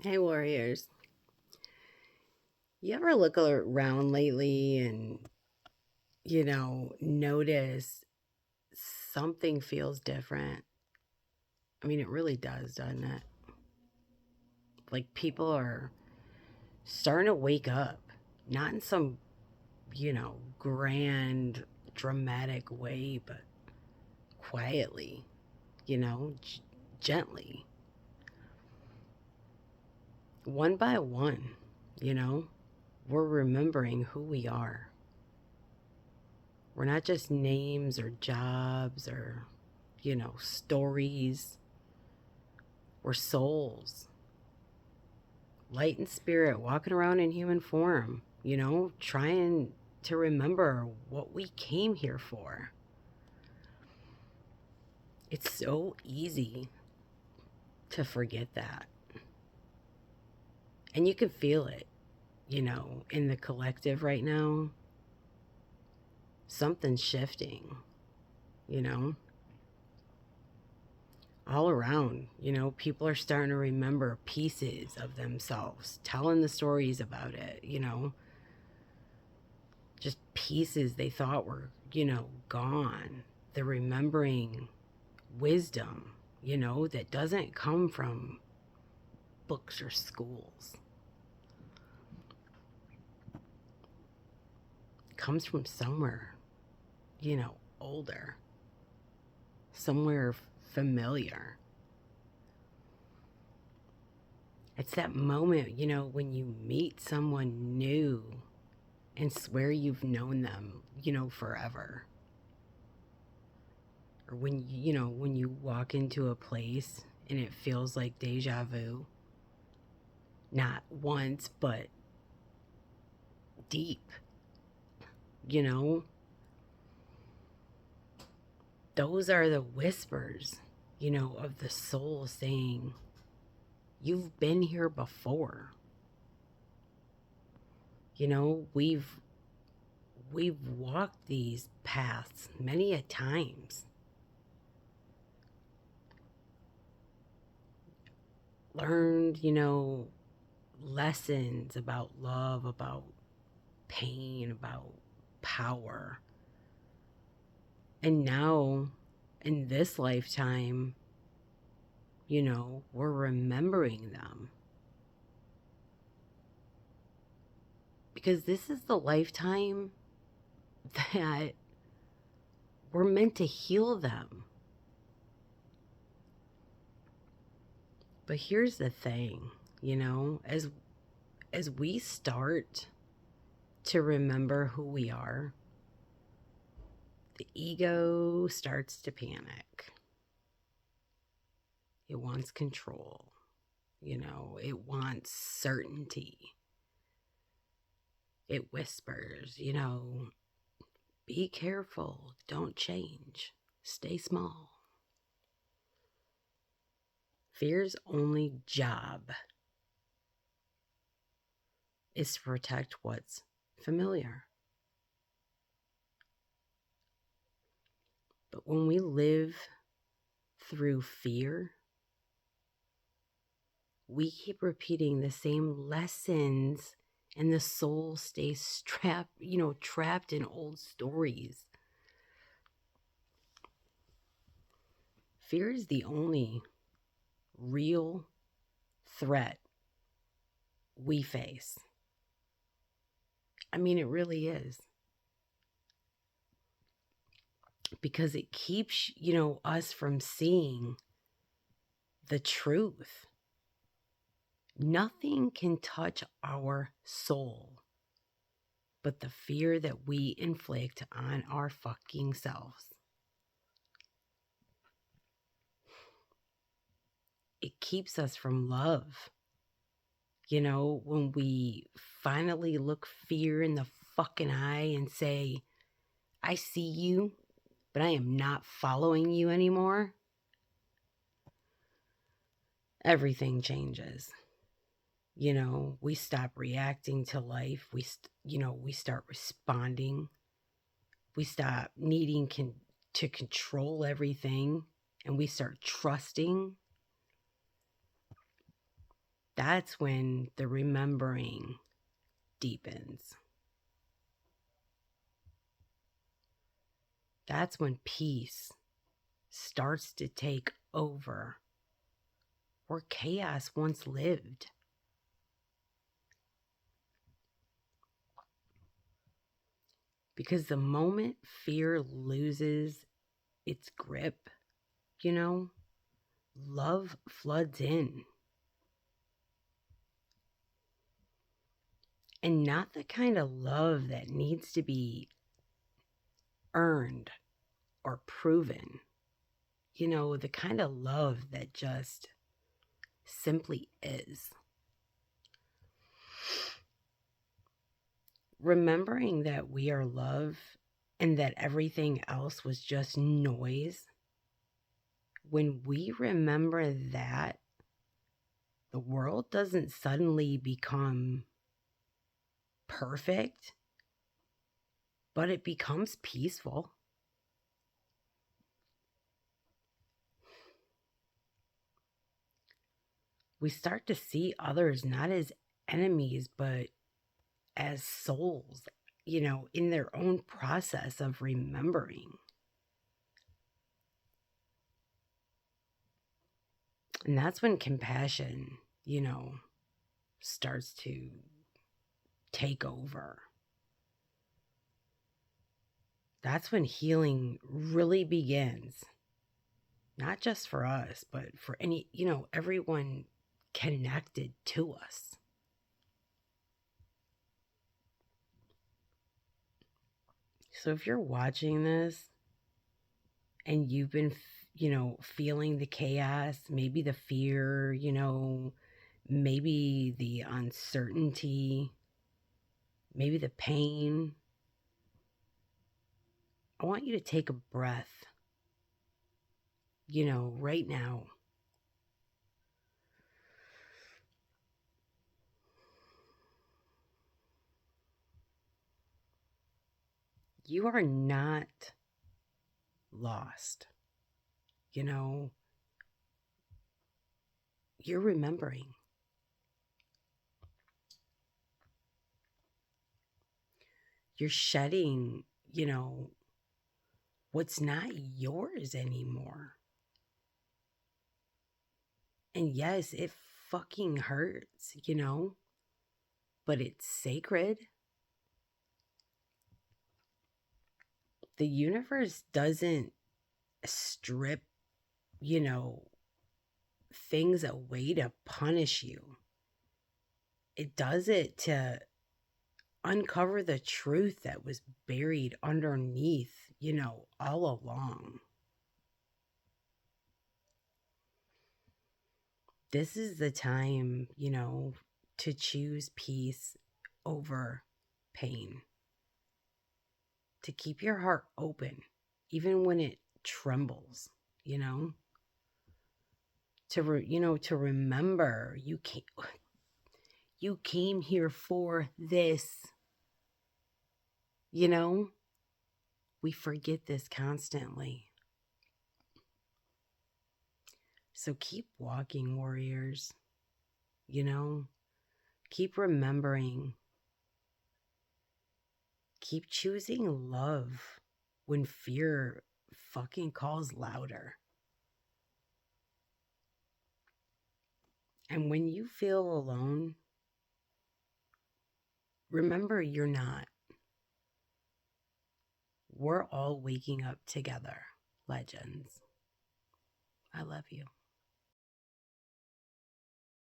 Hey, warriors. You ever look around lately and, notice something feels different? I mean, it really does, doesn't it? Like people are starting to wake up, not in some, grand, dramatic way, but quietly, gently, one by one, you know, we're remembering who we are. We're not just names or jobs or, stories. We're souls, light and spirit, walking around in human form, trying to remember what we came here for. It's so easy to forget that. And you can feel it, in the collective right now. Something's shifting, you know? All around, people are starting to remember pieces of themselves, telling the stories about it, just pieces they thought were, gone. They're remembering wisdom, that doesn't come from books or schools. It comes from somewhere, older, somewhere familiar. It's that moment, when you meet someone new and swear you've known them, forever. Or when you walk into a place and it feels like deja vu, not once, but deep, you know? Those are the whispers, of the soul saying, you've been here before. We've walked these paths many a times. Learned, lessons about love, about pain, about power. And now, in this lifetime, we're remembering them. Because this is the lifetime that we're meant to heal them. But here's the thing, as we start to remember who we are, the ego starts to panic. It wants control, it wants certainty. It whispers, be careful, don't change, stay small. Fear's only job is to protect what's familiar. But when we live through fear, we keep repeating the same lessons and the soul stays trapped in old stories. Fear is the only real threat we face. I mean, it really is. Because it keeps, us from seeing the truth. Nothing can touch our soul but the fear that we inflict on our fucking selves. It keeps us from love. When we finally look fear in the fucking eye and say, I see you, but I am not following you anymore, everything changes. We stop reacting to life. We start responding. We stop needing to control everything, and we start trusting. That's when the remembering deepens. That's when peace starts to take over where chaos once lived. Because the moment fear loses its grip, love floods in. And not the kind of love that needs to be earned or proven. The kind of love that just simply is. Remembering that we are love and that everything else was just noise. When we remember that, the world doesn't suddenly become perfect, but it becomes peaceful. We start to see others not as enemies, but as souls, in their own process of remembering. And that's when compassion, starts to take over. That's when healing really begins. Not just for us, but for everyone connected to us. So if you're watching this and you've been, feeling the chaos, maybe the fear, maybe the uncertainty, maybe the pain, I want you to take a breath, right now. You are not lost. You're remembering. You're shedding, what's not yours anymore. And yes, it fucking hurts, but it's sacred. The universe doesn't strip, things away to punish you. It does it to uncover the truth that was buried underneath, all along. This is the time, to choose peace over pain. To keep your heart open, even when it trembles, to remember you came here for this. We forget this constantly. So keep walking, warriors. Keep remembering. Keep choosing love when fear fucking calls louder. And when you feel alone, remember you're not. We're all waking up together, legends. I love you.